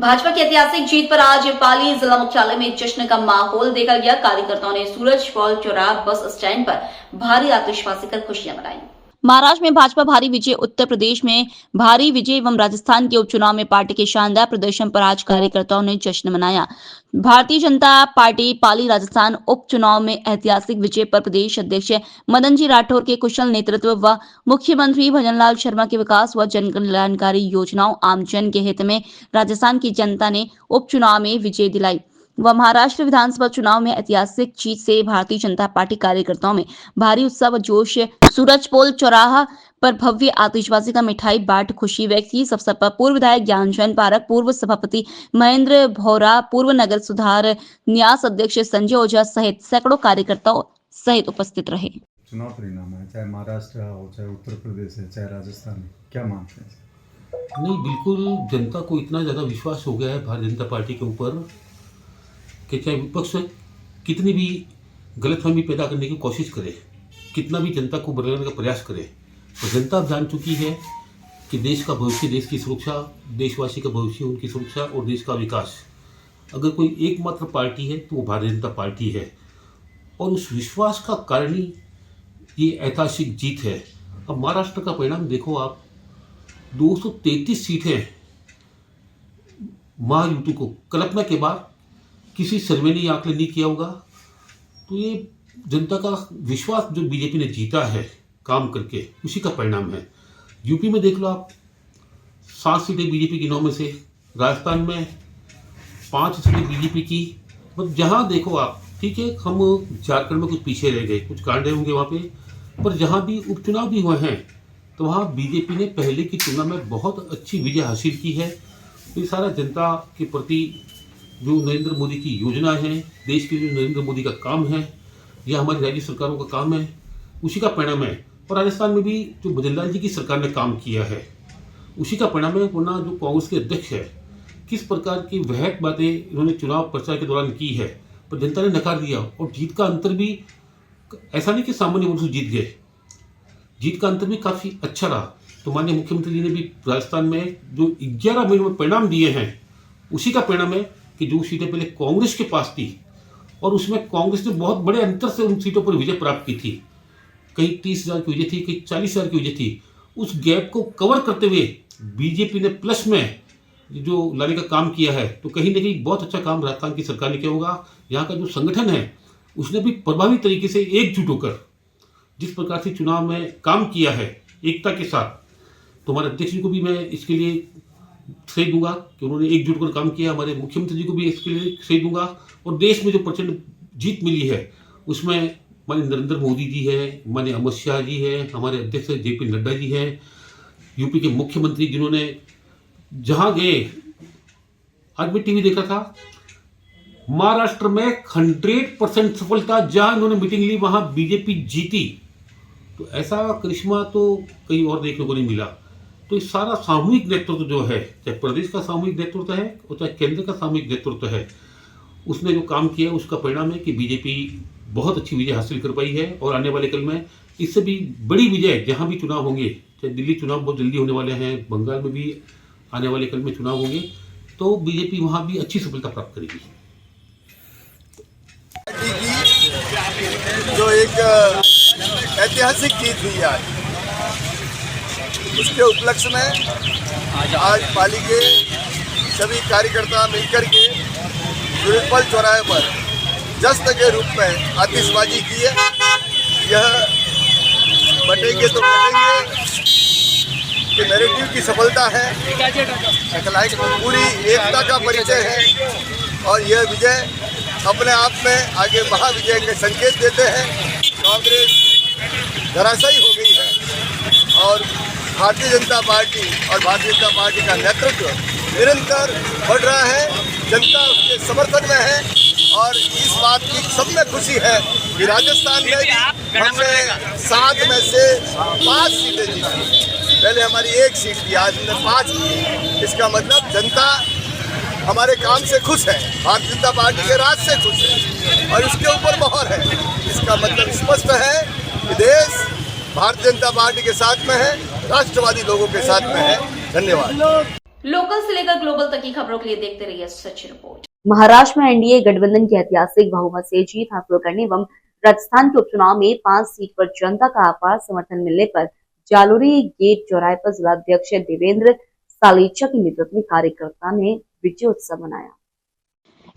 भाजपा की ऐतिहासिक जीत पर आज पाली जिला मुख्यालय में जश्न का माहौल देखा गया। कार्यकर्ताओं ने सूरजपोल चौराहा बस स्टैंड पर भारी आतिशबाजी कर खुशियां मनाई। महाराष्ट्र में भाजपा भारी विजय, उत्तर प्रदेश में भारी विजय एवं राजस्थान के उपचुनाव में पार्टी के शानदार प्रदर्शन पर आज कार्यकर्ताओं ने जश्न मनाया। भारतीय जनता पार्टी पाली राजस्थान उपचुनाव में ऐतिहासिक विजय पर प्रदेश अध्यक्ष मदन जी राठौर के कुशल नेतृत्व व मुख्यमंत्री भजनलाल शर्मा के विकास व जन कल्याणकारी योजनाओं आमजन के हित में राजस्थान की जनता ने उपचुनाव में विजय दिलाई व महाराष्ट्र विधानसभा चुनाव में ऐतिहासिक जीत से भारतीय जनता पार्टी कार्यकर्ताओं में भारी उत्साह व जोश। सूरजपोल चौराहा पर भव्य आतिशबाजी का मिठाई बाट खुशी व्यक्त की। इस अवसर पर पूर्व विधायक ज्ञानचंद पारक, पूर्व सभापति महेंद्र भौरा, पूर्व नगर सुधार न्यास अध्यक्ष संजय ओझा सहित सैकड़ों कार्यकर्ताओं सहित उपस्थित रहे। चुनाव परिणाम है, चाहे महाराष्ट्र हो, चाहे उत्तर प्रदेश है, चाहे राजस्थान है, क्या मानते हैं? नहीं, बिल्कुल जनता को इतना ज़्यादा विश्वास हो गया है भारतीय जनता पार्टी के ऊपर कि चाहे विपक्ष कितनी भी गलतफहमी पैदा करने की कोशिश करे, कितना भी जनता को बदलने का प्रयास करे, तो जनता अब जान चुकी है कि देश का भविष्य, देश की सुरक्षा, देशवासी का भविष्य, उनकी सुरक्षा और देश का विकास, अगर कोई एकमात्र पार्टी है तो वो भारतीय जनता पार्टी है। और उस विश्वास का कारण ही ये ऐतिहासिक जीत है। अब महाराष्ट्र का परिणाम देखो आप, 233 सीटें महायुति को कल्पना के बाद किसी सर्वे ने आकलन नहीं किया होगा। तो ये जनता का विश्वास जो बीजेपी ने जीता है काम करके, उसी का परिणाम है। यूपी में देख लो आप, 7 सीटें बीजेपी की 9 में से, राजस्थान में 5 सीटें बीजेपी की। मतलब जहाँ देखो आप, ठीक है, हम झारखंड में कुछ पीछे रह गए, कुछ कांडे होंगे वहाँ पे, पर जहाँ भी उपचुनाव भी हुए हैं तो वहाँ बीजेपी ने पहले की तुलना में बहुत अच्छी विजय हासिल की है। ये सारा जनता के प्रति जो नरेंद्र मोदी की योजना है, देश के जो नरेंद्र मोदी का काम है, या हमारी राज्य सरकारों का काम है, उसी का परिणाम है। और राजस्थान में भी जो भजनलाल जी की सरकार ने काम किया है, उसी का परिणाम है। वरना जो कांग्रेस के अध्यक्ष है, किस प्रकार की वहत बातें इन्होंने चुनाव प्रचार के दौरान की है, पर जनता ने नकार दिया। और जीत का अंतर भी ऐसा नहीं कि सामान्य वर्ग से जीत गए, जीत का अंतर भी काफ़ी अच्छा रहा। तो माननीय मुख्यमंत्री जी ने भी राजस्थान में जो 11 महीनों में परिणाम दिए हैं, उसी का परिणाम है कि जो सीटें पहले कांग्रेस के पास थी और उसमें कांग्रेस ने बहुत बड़े अंतर से उन सीटों पर विजय प्राप्त की थी, कहीं 30,000 की विजय थी, कहीं 40,000 की विजय थी। उस गैप को कवर करते हुए बीजेपी ने प्लस में जो लाने का काम किया है, तो कहीं ना कहीं बहुत अच्छा काम राजस्थान की सरकार ने किया होगा। यहाँ का जो संगठन है उसने भी प्रभावी तरीके से एकजुट होकर जिस प्रकार से चुनाव में काम किया है एकता के साथ, तो हमारे अध्यक्ष जी को भी मैं इसके लिए श्रेय दूंगा कि उन्होंने एकजुट होकर काम किया। हमारे मुख्यमंत्री जी को भी इसके लिए श्रेय दूंगा। और देश में जो प्रचंड जीत मिली है उसमें माननीय नरेंद्र मोदी जी है, माननीय अमित शाह जी है, हमारे अध्यक्ष जेपी नड्डा जी हैं, यूपी के मुख्यमंत्री जिन्होंने जहां गए, आज मैं टीवी देख रहा था, महाराष्ट्र में 100% सफलता, जहां इन्होंने मीटिंग ली वहां बीजेपी जीती। तो ऐसा करिश्मा तो कहीं और देखने को नहीं मिला। तो इस सारा सामूहिक नेतृत्व जो है, चाहे प्रदेश का सामूहिक नेतृत्व है और चाहे केंद्र का सामूहिक नेतृत्व है, उसने जो काम किया है उसका परिणाम है कि बीजेपी बहुत अच्छी विजय हासिल कर पाई है। और आने वाले कल में इससे भी बड़ी विजय जहां भी चुनाव होंगे, चाहे दिल्ली चुनाव बहुत जल्दी होने वाले हैं, बंगाल में भी आने वाले कल में चुनाव होंगे, तो बीजेपी वहां भी अच्छी सफलता प्राप्त करेगी। जो एक ऐतिहासिक जीत हुई आज, उसके उपलक्ष्य में आज पाली के सभी कार्यकर्ता मिलकर के सूरजपोल चौराहे पर जश्न के रूप में आतिशबाजी की है। यह बटेंगे तो बटेंगे कि नैरेटिव की सफलता है, पूरी एकता का परिचय है। और यह विजय अपने आप में आगे महाविजय के संकेत देते हैं। कांग्रेस धराशायी हो गई है और भारतीय जनता पार्टी का नेतृत्व निरंतर बढ़ रहा है। जनता उसके समर्थन में है और इस बात की सब में खुशी है कि राजस्थान में हमने 7 में से 5 सीटें जीती। पहले हमारी 1 सीट थी, आज हमने 5 की। इसका मतलब जनता हमारे काम से खुश है, भारतीय जनता पार्टी के राज से खुश है और इसके ऊपर मोहर है। इसका मतलब स्पष्ट है कि देश भारतीय जनता पार्टी के साथ में है, राष्ट्रवादी लोगों के साथ में है। धन्यवाद। लोकल से लेकर ग्लोबल तक की खबरों के लिए देखते रहिए सच रिपोर्ट। महाराष्ट्र में एनडीए गठबंधन की ऐतिहासिक बहुमत से जीत हासिल करने एवं राजस्थान के उपचुनाव में 5 सीट पर जनता का अपार समर्थन मिलने पर जालोरी गेट चौराहे पर जिलाध्यक्ष देवेंद्र सालीचा के नेतृत्व में कार्यकर्ता ने विजय उत्सव मनाया।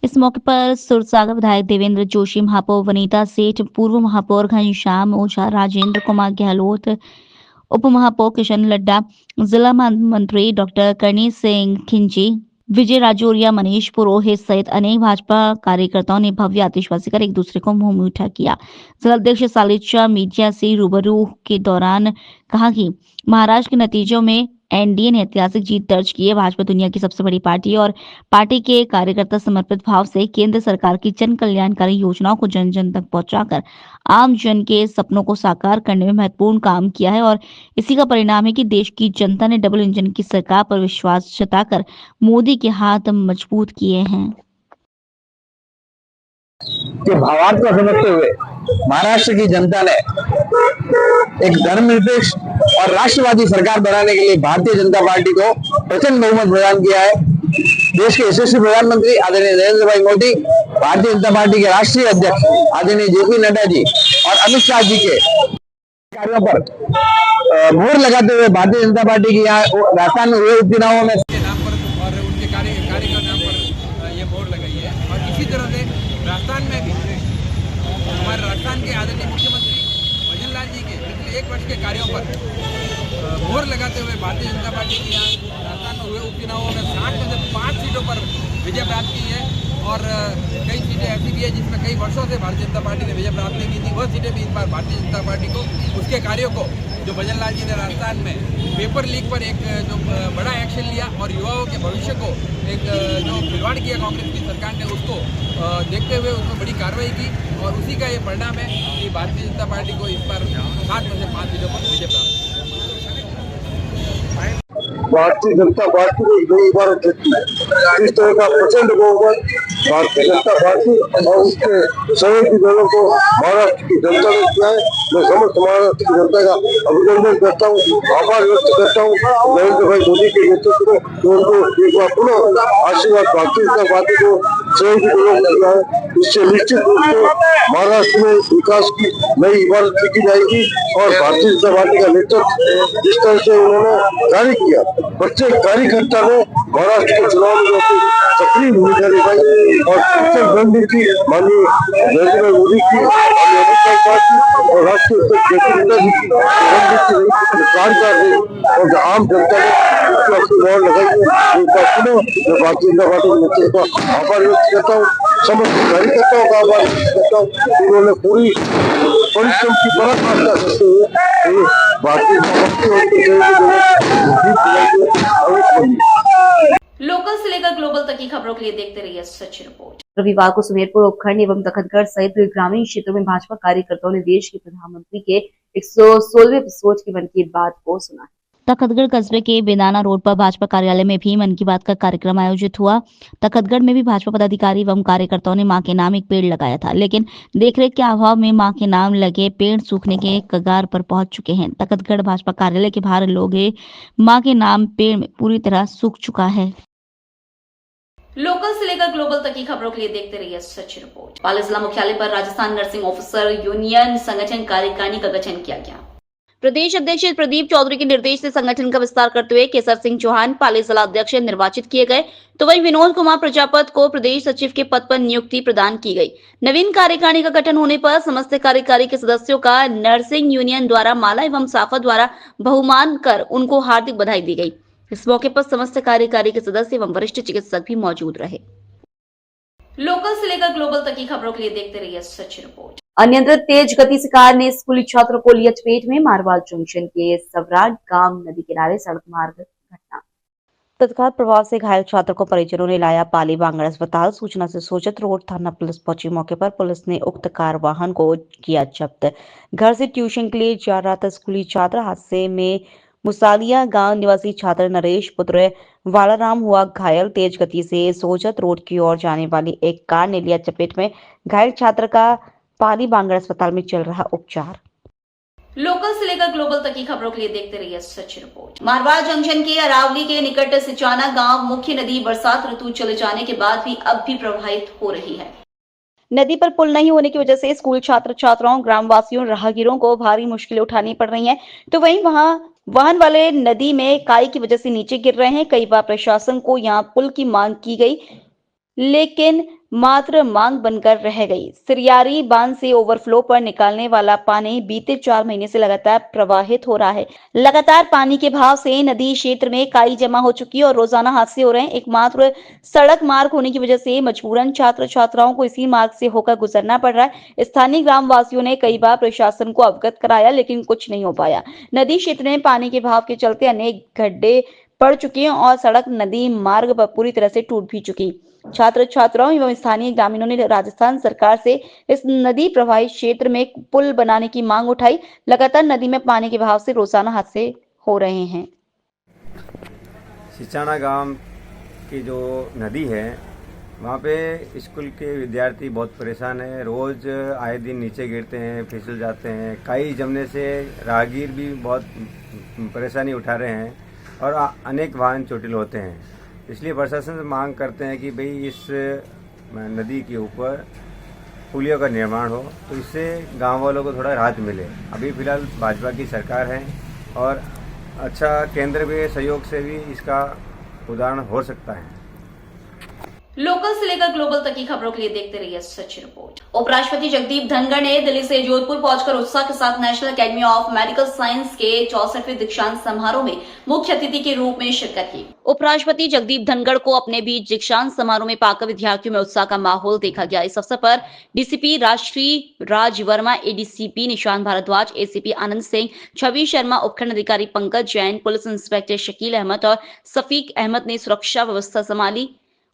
इस मौके पर सुरसागर विधायक देवेंद्र जोशी, महापौर वनीता सेठ, पूर्व महापौर घनश्याम ओझा, राजेंद्र कुमार गहलोत, उप महापौर किशन लड्डा, जिला मंत्री डॉक्टर करनी सिंह खिंची, विजय राजौरिया, मनीष पुरोहित सहित अनेक भाजपा कार्यकर्ताओं ने भव्य आतिशबाजी कर एक दूसरे को मुंह मीठा किया। जिलाध्यक्ष सालीचा मीडिया से रूबरू के दौरान कहा कि महाराष्ट्र के नतीजों में एनडीए ने ऐतिहासिक जीत दर्ज की है। भाजपा दुनिया की सबसे बड़ी पार्टी है और पार्टी के कार्यकर्ता समर्पित भाव से केंद्र सरकार की जन कल्याणकारी योजनाओं को जन जन तक पहुंचाकर आम जन के सपनों को साकार करने में महत्वपूर्ण काम किया है और इसी का परिणाम है कि देश की जनता ने डबल इंजन की सरकार पर विश्वास जताकर मोदी के हाथ मजबूत किए हैं। के भावार्थ को समझते हुए महाराष्ट्र की जनता ने एक धर्मनिरपेक्ष और राष्ट्रवादी सरकार बनाने के लिए भारतीय जनता पार्टी को प्रचंड बहुमत प्रदान किया है। देश के यशस्वी प्रधानमंत्री आदरणीय नरेंद्र भाई मोदी, भारतीय जनता पार्टी के राष्ट्रीय अध्यक्ष आदरणीय जेपी नड्डा जी और अमित शाह जी के कार्यों पर मोहर लगाते हुए भारतीय जनता पार्टी की यहाँ राजस्थान में हुए उपचुनावों में नाम पर और उनके कार्य का नाम पर ये मोहर लगाई है। और इसी तरह से राजस्थान में भी हमारे राजस्थान के आदरणीय मुख्यमंत्री भजन लाल जी के पिछले 1 वर्ष के कार्यों पर मोहर लगाते हुए भारतीय जनता पार्टी की यहाँ राजस्थान में हुए उपचुनावों में 60 में से 5 सीटों पर विजय प्राप्त की है। और कई सीटें ऐसी भी है जिसमें कई वर्षों से भारतीय जनता पार्टी ने विजय प्राप्त नहीं की थी, वह सीटें भी इस बार भारतीय जनता पार्टी को उसके कार्यों को जो भजन लाल जी ने राजस्थान में पेपर लीक पर एक जो बड़ा एक्शन लिया और युवाओं के भविष्य को एक जो खिलवाड़ किया कांग्रेस की सरकार ने, उसको देखते हुए उसमें बड़ी कार्रवाई की और उसी का ये परिणाम है कि भारतीय जनता पार्टी को इस बार 7 में से 5 सीटों पर विजय प्राप्त हुआ। भारतीय जनता पार्टी को कई बार जीती, इस तरह का प्रचंड बहुमत भारतीय जनता पार्टी और उसके सहयोगी दलों को महाराष्ट्र की जनता ने किया है। मैं समस्त महाराष्ट्र की जनता का अभिनंदन करता हूँ, आभार व्यक्त करता हूँ नरेंद्र भाई मोदी के नेतृत्व में, उनको एक बार पुनः आशीर्वाद भारतीय जनता पार्टी को सहयोगी दलों को दिया है। इससे निश्चित रूप से महाराष्ट्र में विकास की नई इमारत लिखी जाएगी और भारतीय जनता पार्टी का नेतृत्व जिस तरह से उन्होंने कार्य किया, प्रत्येक कार्यकर्ता ने महाराष्ट्र के चुनाव में सक्रिय भूमिका निभाई और उत्तर रणनीति माननीय नरेंद्र मोदी की और राष्ट्रीय रणनीति कार्यकार रही और आम जनता ने उसको अपनी मोहर लगाई है। एक बार पुनः मैं भारतीय जनता पार्टी के नेतृत्व का आभार व्यक्त करता हूँ, समस्त कार्यकर्ताओं का आभार व्यक्त करता हूँ। उन्होंने पूरी परिश्रम की पराकाष्ठा करते हुए भारतीय जनता पार्टी लोकल से लेकर ग्लोबल तक की खबरों के लिए देखते रहिए सच रिपोर्ट। रविवार को सुमेरपुर उपखंड एवं तखतगढ़ सहित ग्रामीण क्षेत्रों में भाजपा कार्यकर्ताओं ने देश के प्रधानमंत्री के 116वें एपिसोड की मन की बात को सुना। तखतगढ़ कस्बे के बेदाना रोड पर भाजपा कार्यालय में भी मन की बात का कार्यक्रम आयोजित हुआ। तखतगढ़ में भी भाजपा पदाधिकारी एवं कार्यकर्ताओं ने मां के नाम एक पेड़ लगाया था, लेकिन देखरेख के अभाव में मां के नाम लगे पेड़ सूखने के कगार पर पहुंच चुके हैं। तखतगढ़ भाजपा कार्यालय के बाहर लोग मां के नाम पेड़ में पूरी तरह सूख चुका है। लोकल से लेकर ग्लोबल तक की खबरों के लिए देखते रहिए सच रिपोर्ट। पाली जिला मुख्यालय पर राजस्थान नर्सिंग ऑफिसर यूनियन संगठन कार्यकारिणी का गठन किया गया। प्रदेश अध्यक्ष प्रदीप चौधरी के निर्देश से संगठन का विस्तार करते हुए केसर सिंह चौहान पाली जिला अध्यक्ष निर्वाचित किए गए, तो वहीं विनोद कुमार प्रजापत को प्रदेश सचिव के पद पर नियुक्ति प्रदान की गई। नवीन कार्यकारिणी का गठन होने पर समस्त कार्यकारी के सदस्यों का नर्सिंग यूनियन द्वारा माला एवं साफा द्वारा बहुमान कर उनको हार्दिक बधाई दी गई। इस मौके पर समस्त कार्यकारी के सदस्य एवं वरिष्ठ चिकित्सक भी मौजूद रहे। लोकल से लेकर ग्लोबल तक की खबरों के लिए देखते रहिए सच रिपोर्ट। अनियंत्रित तेज गति से कार ने स्कूली छात्रों को लिया चपेट में, मारवाल जंक्शन के सवराट गांव नदी किनारे सड़क मार्ग घटना। तत्काल प्रभाव से घायल छात्र को परिजनों ने लाया पाली बांगड़ अस्पताल। सूचना से सोजत रोड थाना पुलिस पहुंची। मौके पर पुलिस ने उक्त कार वाहन को किया जब्त। घर से ट्यूशन के लिए जा रहा था स्कूली छात्र। हादसे में मुसालिया गांव निवासी छात्र नरेश पुत्र वालाराम हुआ घायल। तेज गति से सोजत रोड की ओर जाने वाली एक कार ने लिया चपेट में। घायल छात्र का पाली बांगड़ अस्पताल में चल रहा उपचार। लोकल से लेकर ग्लोबल तक की खबरों के लिए देखते रहिए सच रिपोर्ट। मारवाड़ जंक्शन के अरावली के निकट सिचाना गांव मुख्य नदी बरसात ऋतु चले जाने के बाद भी अब भी प्रभावित हो रही है। नदी पर पुल नहीं होने की वजह से स्कूल छात्र छात्राओं, ग्रामवासियों, राहगीरों को भारी मुश्किलें उठानी पड़ रही हैं। तो वहीं वहां वाहन वाले नदी में काई की वजह से नीचे गिर रहे हैं। कई बार प्रशासन को यहां पुल की मांग की गई, लेकिन मात्र मांग बनकर रह गई। सिरियारी बांध से ओवरफ्लो पर निकालने वाला पानी बीते 4 महीने से लगातार प्रवाहित हो रहा है। लगातार पानी के बहाव से नदी क्षेत्र में काई जमा हो चुकी है और रोजाना हादसे हो रहे हैं। एकमात्र सड़क मार्ग होने की वजह से मजबूरन छात्र छात्राओं को इसी मार्ग से होकर गुजरना पड़ रहा है। स्थानीय ग्रामवासियों ने कई बार प्रशासन को अवगत कराया, लेकिन कुछ नहीं हो पाया। नदी क्षेत्र में पानी के बहाव के चलते अनेक गड्ढे पड़ चुके हैं और सड़क नदी मार्ग पर पूरी तरह से टूट भी चुकी। छात्र छात्राओं एवं स्थानीय ग्रामीणों ने राजस्थान सरकार से इस नदी प्रवाहित क्षेत्र में पुल बनाने की मांग उठाई। लगातार नदी में पानी के बहाव से रोजाना हादसे हो रहे हैं। सिचाना गांव की जो नदी है वहाँ पे स्कूल के विद्यार्थी बहुत परेशान हैं। रोज आए दिन नीचे गिरते हैं, फिसल जाते हैं। काई जमने से राहगीर भी बहुत परेशानी उठा रहे हैं और अनेक वाहन चोटिल होते हैं। इसलिए प्रशासन से मांग करते हैं कि भाई इस नदी के ऊपर पुलियों का निर्माण हो, तो इससे गांव वालों को थोड़ा राहत मिले। अभी फिलहाल भाजपा की सरकार है और अच्छा केंद्र के सहयोग से भी इसका उदाहरण हो सकता है। लोकल से लेकर ग्लोबल तक की खबरों के लिए देखते रहिए सच रिपोर्ट। उपराष्ट्रपति जगदीप धनखड़ ने दिल्ली से जोधपुर पहुंचकर उत्साह के साथ national academy of medical science के 64वें दीक्षांत समारोह में मुख्य अतिथि के रूप में शिरकत की। उपराष्ट्रपति जगदीप धनखड़ को अपने बीच दीक्षांत समारोह में पाकर विद्यार्थियों में उत्साह का माहौल देखा गया। इस अवसर पर डीसीपी राष्ट्रीय राज वर्मा, एडीसीपी निशांत भारद्वाज, एसीपी आनंद सिंह, छवि शर्मा, उपखंड अधिकारी पंकज जैन, पुलिस इंस्पेक्टर शकील अहमद और सफीक अहमद ने सुरक्षा व्यवस्था संभाली।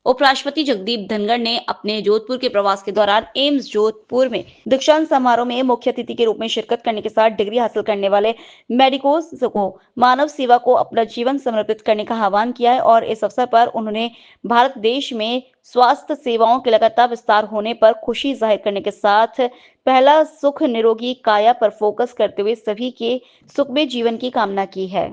उपराष्ट्रपति जगदीप धनखड़ ने अपने जोधपुर के प्रवास के दौरान एम्स जोधपुर में दीक्षांत समारोह में मुख्य अतिथि के रूप में शिरकत करने के साथ डिग्री हासिल करने वाले मेडिकोस को मानव सेवा को अपना जीवन समर्पित करने का आह्वान किया है और इस अवसर पर उन्होंने भारत देश में स्वास्थ्य सेवाओं के लगातार विस्तार होने पर खुशी जाहिर करने के साथ पहला सुख निरोगी काया पर फोकस करते हुए सभी के सुखमय जीवन की कामना की है।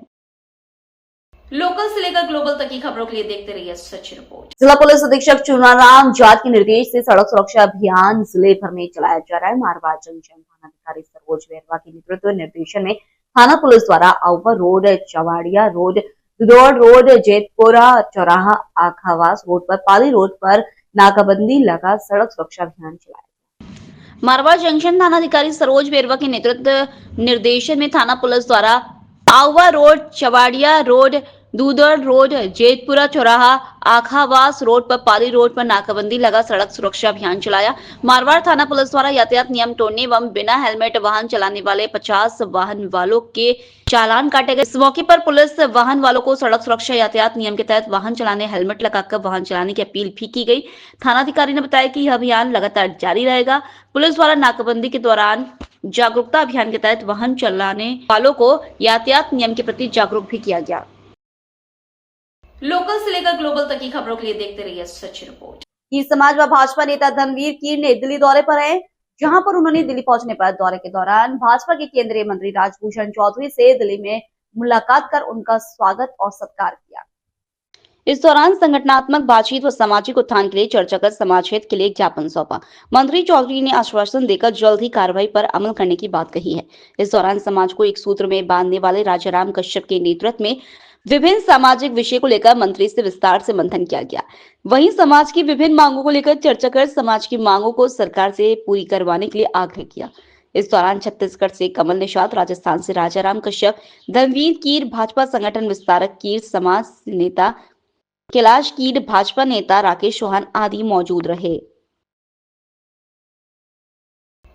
लोकल से लेकर ग्लोबल तक की खबरों के लिए देखते रहिए सच रिपोर्ट। जिला पुलिस अधीक्षक चुनाराम जाट के निर्देश से सड़क सुरक्षा अभियान जिले भर में चलाया जा रहा है। मारवाड़ जंक्शन थानाधिकारी सरोज बैरवा के नेतृत्व निर्देशन में थाना पुलिस द्वारा आउवर road, Chawadiya road, दुदौड़ road, Jetpura चौराहा, आखावास रोड पर, पाली रोड पर नाकाबंदी लगा सड़क सुरक्षा अभियान चलाया। मारवाड़ जंक्शन थानाधिकारी सरोज बैरवा के नेतृत्व निर्देशन में थाना पुलिस द्वारा Auwa road, Chawadiya road, Dudad road, Jetpura चौराहा, आखावास रोड पर, पाली रोड पर नाकाबंदी लगा सड़क सुरक्षा अभियान चलाया। मारवाड़ थाना पुलिस द्वारा यातायात नियम तोड़ने एवं बिना हेलमेट वाहन चलाने वाले 50 वाहन वालों के चालान काटे गए। इस मौके पर पुलिस वाहन वालों को सड़क सुरक्षा यातायात नियम के तहत वाहन चलाने, हेलमेट लगाकर वाहन चलाने की अपील भी की गई। थानाधिकारी ने बताया कि यह अभियान लगातार जारी रहेगा। पुलिस द्वारा नाकाबंदी के दौरान जागरूकता अभियान के तहत वाहन चलाने वालों को यातायात नियम के प्रति जागरूक भी किया गया। लोकल से लेकर ग्लोबल तक की खबरों के लिए देखते रहिए सच रिपोर्ट। कीर समाज व भाजपा नेता धर्मवीर कीर ने दिल्ली दौरे पर है, जहां पर उन्होंने दिल्ली पहुंचने पर दौरे के दौरान भाजपा के केंद्रीय मंत्री राजभूषण चौधरी से दिल्ली में मुलाकात कर उनका स्वागत और सत्कार किया। इस दौरान संगठनात्मक बातचीत व सामाजिक उत्थान के लिए चर्चा कर समाज हित के लिए ज्ञापन सौंपा। मंत्री चौधरी ने आश्वासन देकर जल्द ही कार्रवाई पर अमल करने की बात कही है। इस दौरान समाज को एक सूत्र में बांधने वाले राजाराम कश्यप के नेतृत्व में विभिन्न सामाजिक विषय को लेकर मंत्री से विस्तार से मंथन किया गया। वहीं समाज की विभिन्न मांगों को लेकर चर्चा कर समाज की मांगों को सरकार से पूरी करवाने के लिए आग्रह किया। इस दौरान छत्तीसगढ़ से कमल निषाद, राजस्थान से राजाराम कश्यप, धर्मवीर कीर भाजपा संगठन विस्तारक कीर समाज नेता कैलाश कीर, भाजपा नेता राकेश चौहान आदि मौजूद रहे।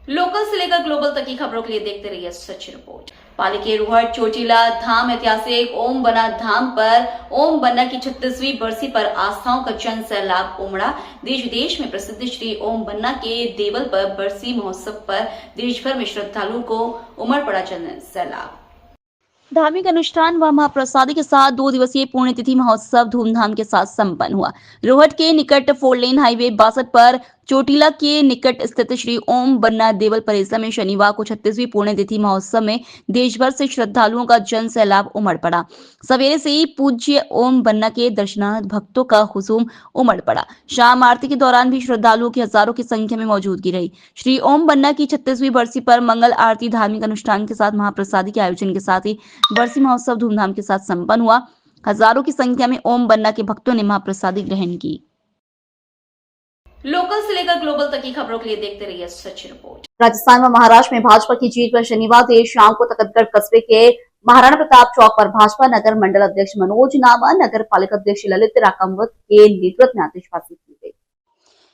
लोकल से लेकर ग्लोबल तक की खबरों के लिए देखते रहिए सच रिपोर्ट। पाली के रुहट चोटीला धाम ऐतिहासिक ओम बन्ना धाम पर ओम बन्ना की 36वीं बरसी पर आस्थाओं का जन सैलाब उमड़ा। देश विदेश में प्रसिद्ध श्री ओम बन्ना के देवल पर बरसी महोत्सव पर देश भर में श्रद्धालुओं को उमड़ पड़ा जन सैलाब। धार्मिक अनुष्ठान व महाप्रसादी के साथ 2 दिवसीय पुण्यतिथि महोत्सव धूमधाम के साथ संपन्न हुआ। रोहट के निकट 4 लेन हाईवे 62 पर चोटीला के निकट स्थित श्री ओम बन्ना देवल परिसर में शनिवार को 36वीं पुण्यतिथि महोत्सव में देश भर से श्रद्धालुओं का जन सैलाब उमड़ पड़ा। सवेरे से ही पूज्य ओम बन्ना के दर्शनार्थ भक्तों का हुजूम उमड़ पड़ा। शाम आरती के दौरान भी श्रद्धालुओं की हजारों की संख्या में मौजूदगी रही। श्री ओम बन्ना की 36वीं बरसी पर मंगल आरती, धार्मिक अनुष्ठान के साथ महाप्रसादी के आयोजन के साथ ही बरसी महोत्सव धूमधाम के साथ संपन्न हुआ। हजारों की संख्या में ओम बन्ना के भक्तों ने महाप्रसादी ग्रहण की। लोकल से लेकर ग्लोबल तक की खबरों के लिए देखते रहिए सच रिपोर्ट। राजस्थान व महाराष्ट्र में भाजपा की जीत पर शनिवार देर शाम को तकतगढ़ कस्बे के महाराणा प्रताप चौक पर भाजपा नगर मंडल अध्यक्ष मनोज नामा, नगर पालिका अध्यक्ष ललित राकामवत के नेतृत्व में आतिशबाजी की गई।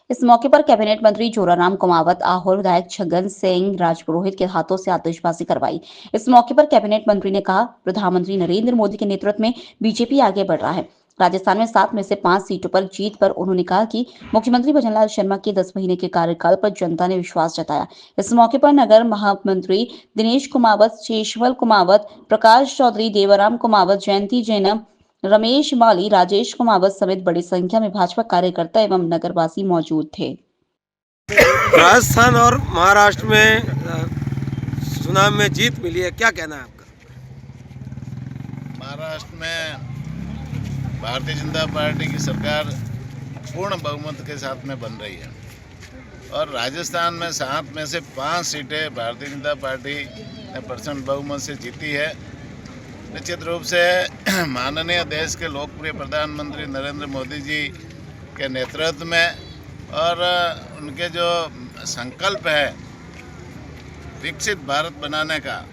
इस मौके पर कैबिनेट मंत्री जोराराम कुमावत, आहोर विधायक छगन सिंह राजपुरोहित के हाथों से आतिशबाजी करवाई। इस मौके पर कैबिनेट मंत्री ने कहा, प्रधानमंत्री नरेंद्र मोदी के नेतृत्व में बीजेपी आगे बढ़ रहा है। राजस्थान में 7 में से 5 सीटों पर जीत पर उन्होंने कहा कि मुख्यमंत्री भजनलाल शर्मा के 10 महीने के कार्यकाल पर जनता ने विश्वास जताया। इस मौके पर नगर महामंत्री दिनेश कुमावत, शेषवल कुमावत, प्रकाश चौधरी, देवराम कुमावत, जयंती जैनम, रमेश माली, राजेश कुमावत समेत बड़ी संख्या में भाजपा कार्यकर्ता एवं नगरवासी मौजूद थे। राजस्थान और महाराष्ट्र में चुनाव में जीत मिली है, क्या कहना है आपका? महाराष्ट्र में भारतीय जनता पार्टी की सरकार पूर्ण बहुमत के साथ में बन रही है और राजस्थान में 7 में से 5 सीटें भारतीय जनता पार्टी ने % बहुमत से जीती है। निश्चित रूप से माननीय देश के लोकप्रिय प्रधानमंत्री नरेंद्र मोदी जी के नेतृत्व में और उनके जो संकल्प है विकसित भारत बनाने का,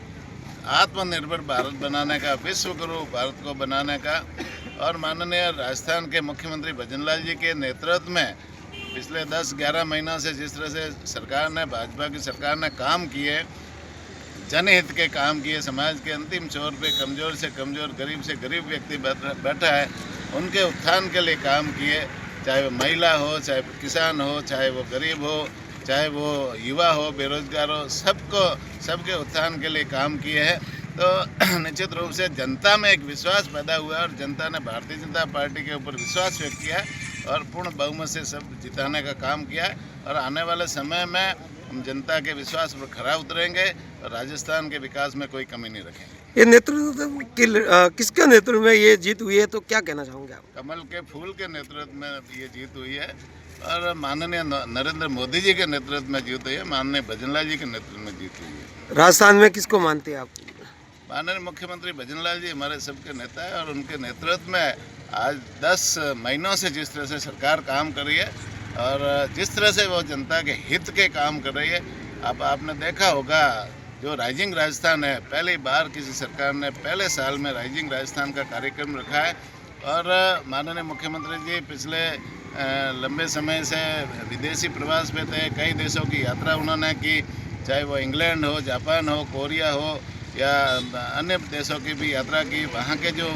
आत्मनिर्भर भारत बनाने का, विश्व गुरु भारत को बनाने का, और माननीय राजस्थान के मुख्यमंत्री भजनलाल जी के नेतृत्व में पिछले 10-11 महीनों से जिस तरह से सरकार ने, भाजपा की सरकार ने काम किए, जनहित के काम किए, समाज के अंतिम छोर पे कमज़ोर से कमज़ोर, गरीब से गरीब व्यक्ति बैठा है, उनके उत्थान के लिए काम किए, चाहे वो महिला हो, चाहे किसान हो, चाहे वो गरीब हो, चाहे वो युवा हो, बेरोजगार हो, सबके उत्थान के लिए काम किए हैं। तो निश्चित रूप से जनता में एक विश्वास पैदा हुआ और जनता ने भारतीय जनता पार्टी के ऊपर विश्वास व्यक्त किया और पूर्ण बहुमत से सब जिताने का काम किया है और आने वाले समय में हम जनता के विश्वास पर खरा उतरेंगे और राजस्थान के विकास में कोई कमी नहीं रखेंगे। ये नेतृत्व किसके नेतृत्व में ये जीत हुई है, तो क्या कहना चाहोगे आप? कमल के फूल के नेतृत्व में ये जीत हुई है और माननीय नरेंद्र मोदी जी के नेतृत्व में जीत हुई है, माननीय भजनलाल जी के नेतृत्व में जीत हुई है। राजस्थान में किसको मानते हैं आप? माननीय मुख्यमंत्री भजनलाल जी हमारे सबके नेता है और उनके नेतृत्व में आज 10 महीनों से जिस तरह से सरकार काम कर रही है और जिस तरह से वो जनता के हित के काम कर रही है, आपने देखा होगा जो राइजिंग राजस्थान है, पहली बार किसी सरकार ने पहले साल में राइजिंग राजस्थान का कार्यक्रम रखा है और माननीय मुख्यमंत्री जी पिछले लंबे समय से विदेशी प्रवास पे थे, कई देशों की यात्रा उन्होंने की, चाहे वो इंग्लैंड हो, जापान हो, कोरिया हो या अन्य देशों की भी यात्रा की। वहाँ के जो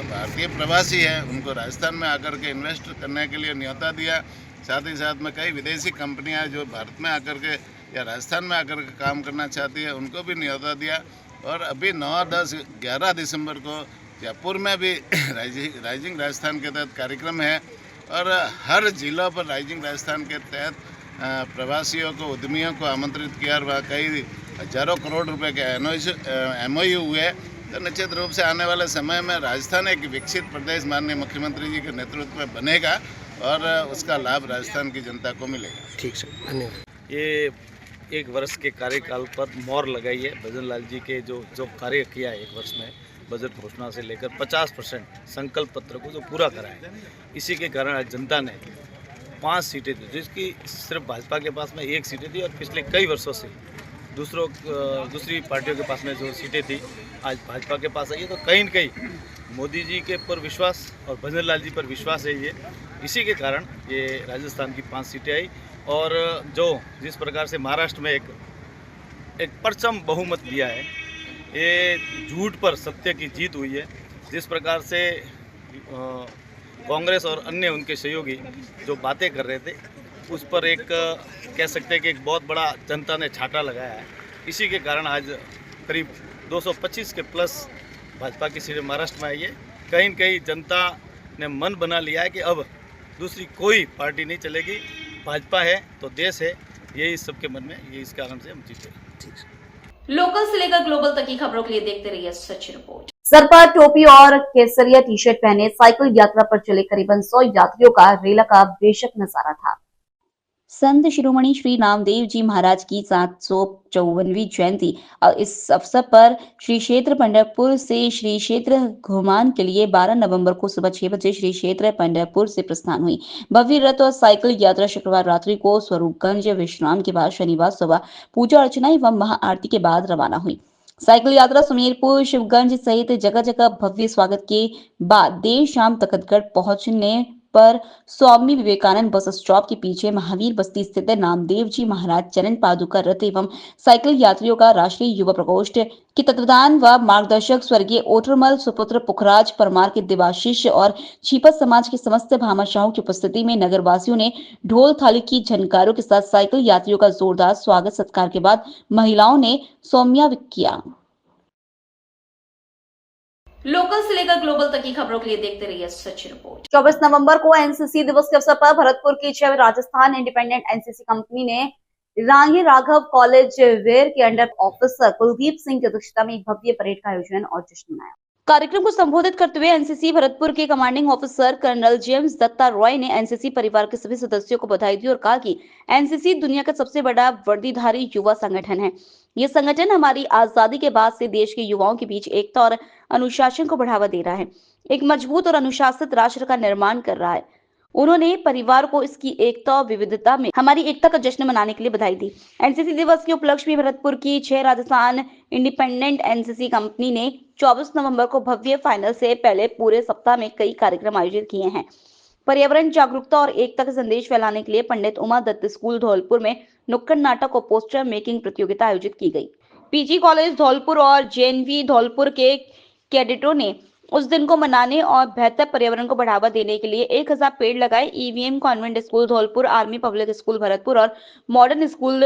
भारतीय प्रवासी हैं उनको राजस्थान में आकर के इन्वेस्ट करने के लिए न्योता दिया। साथ ही साथ में कई विदेशी कंपनियां जो भारत में आकर के या राजस्थान में आकर के काम करना चाहती है उनको भी न्योता दिया और अभी 9, 10, 11 दिसंबर को जयपुर में भी राइजिंग राजस्थान के तहत कार्यक्रम है और हर जिलों पर राइजिंग राजस्थान के तहत प्रवासियों को, उद्यमियों को आमंत्रित किया और वहाँ कई हजारों करोड़ रुपए के MOU हुए। तो निश्चित रूप से आने वाले समय में राजस्थान एक विकसित प्रदेश माननीय मुख्यमंत्री जी के नेतृत्व में बनेगा और उसका लाभ राजस्थान की जनता को मिलेगा। ठीक है, धन्यवाद। ये 1 वर्ष के कार्यकाल पर मोहर लगाई है भजनलाल जी के जो कार्य किया है 1 वर्ष में, बजट घोषणा से लेकर 50% संकल्प पत्र को जो पूरा करा है, इसी के कारण आज जनता ने 5 सीटें दी, जिसकी सिर्फ भाजपा के पास में 1 सीटें थी और पिछले कई वर्षों से दूसरी पार्टियों के पास में जो सीटें थी आज भाजपा के पास आई है। तो कहीं न कहीं मोदी जी के पर विश्वास और भजनलाल जी पर विश्वास है, ये इसी के कारण ये राजस्थान की 5 सीटें आई और जो जिस प्रकार से महाराष्ट्र में एक परचम बहुमत दिया है, ये झूठ पर सत्य की जीत हुई है। जिस प्रकार से कांग्रेस और अन्य उनके सहयोगी जो बातें कर रहे थे, उस पर एक कह सकते हैं कि एक बहुत बड़ा जनता ने छाटा लगाया है। इसी के कारण आज करीब 225 के प्लस भाजपा की सीटें महाराष्ट्र में आई है। कहीं न कहीं जनता ने मन बना लिया है कि अब दूसरी कोई पार्टी नहीं चलेगी, भाजपा है तो देश है, ये इस सबके मन में, ये इस कारण से हम जीते। लोकल से लेकर ग्लोबल तक की खबरों के लिए देखते रहिए सच रिपोर्ट। सर पर टोपी और केसरिया टी शर्ट पहने साइकिल यात्रा पर चले करीबन 100 यात्रियों का रेला का बेशक नजारा था। संत शिरोमणि श्री नामदेव जी महाराज की 754वीं जयंती और इस अवसर पर श्री क्षेत्र पंढरपुर से श्री क्षेत्र घुमान के लिए 12 नवंबर को सुबह 6 बजे श्री क्षेत्र पंढरपुर से प्रस्थान हुई। भव्य रथ और साइकिल यात्रा शुक्रवार रात्रि को स्वरूपगंज विश्राम के बाद शनिवार सुबह पूजा अर्चना एवं महाआरती के बाद रवाना हुई। साइकिल यात्रा सुमेरपुर शिवगंज सहित जगह जगह भव्य स्वागत के बाद देर शाम तखतगढ़ पहुंचने पर स्वामी विवेकानंद बस स्टॉप के पीछे महावीर बस्ती स्थित नामदेव जी महाराज चरण पादुका रथ एवं साइकिल यात्रियों का राष्ट्रीय युवा प्रकोष्ठ के तत्वाधान व मार्गदर्शक स्वर्गीय ओटरमल सुपुत्र पुखराज परमार के देवाशीष और छीपत समाज के समस्त भामाशाहों की उपस्थिति में नगरवासियों ने ढोल थाली की झनकारों के साथ साइकिल यात्रियों का जोरदार स्वागत सत्कार के बाद महिलाओं ने सौम्याविक किया। लोकल से लेकर ग्लोबल तक की खबरों के लिए देखते रहिए सच रिपोर्ट। 24 नवंबर को एनसीसी दिवस के अवसर पर भरतपुर की 6 राजस्थान इंडिपेंडेंट एनसीसी कंपनी ने रांगी राघव कॉलेज वेयर के अंडर ऑफिसर कुलदीप सिंह की अध्यक्षता में एक भव्य परेड का आयोजन और जश्न मनाया। कार्यक्रम को संबोधित करते हुए एनसीसी भरतपुर के commanding officer colonel James Datta Roy ने एनसीसी परिवार के सभी सदस्यों को बधाई दी और कहा कि एनसीसी दुनिया का सबसे बड़ा वर्दीधारी युवा संगठन है। ये संगठन हमारी आजादी के बाद से देश के युवाओं के बीच एकता और अनुशासन को बढ़ावा दे रहा है, एक मजबूत और अनुशासित राष्ट्र का निर्माण कर रहा है। उन्होंने परिवार को इसकी एकता और विविधता में हमारी एकता का जश्न मनाने के लिए बधाई दी। एनसीसी दिवस के उपलक्ष्य में भरतपुर की 6 राजस्थान इंडिपेंडेंट एनसीसी कंपनी ने 24 नवंबर को भव्य फाइनल से पहले पूरे सप्ताह में कई कार्यक्रम आयोजित किए हैं। पर्यावरण जागरूकता और एकता का संदेश फैलाने के लिए पंडित उमा दत्त स्कूल धौलपुर में नुक्कड़ नाटक और पोस्टर मेकिंग प्रतियोगिता आयोजित की गई। पीजी कॉलेज धौलपुर और जेएनवी धौलपुर के कैडेटों ने उस दिन को मनाने और बेहतर पर्यावरण को बढ़ावा देने के लिए 1000 पेड़ लगाए। EVM convent school Dholpur, army public school Bharatpur और मॉडर्न स्कूल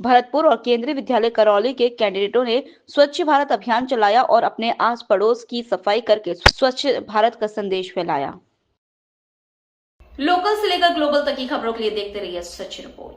भरतपुर और केंद्रीय विद्यालय करौली के कैडेटों ने स्वच्छ भारत अभियान चलाया और अपने आस पड़ोस की सफाई करके स्वच्छ भारत का संदेश फैलाया। लोकल से लेकर ग्लोबल तक की खबरों के लिए देखते रहिए सच रिपोर्ट।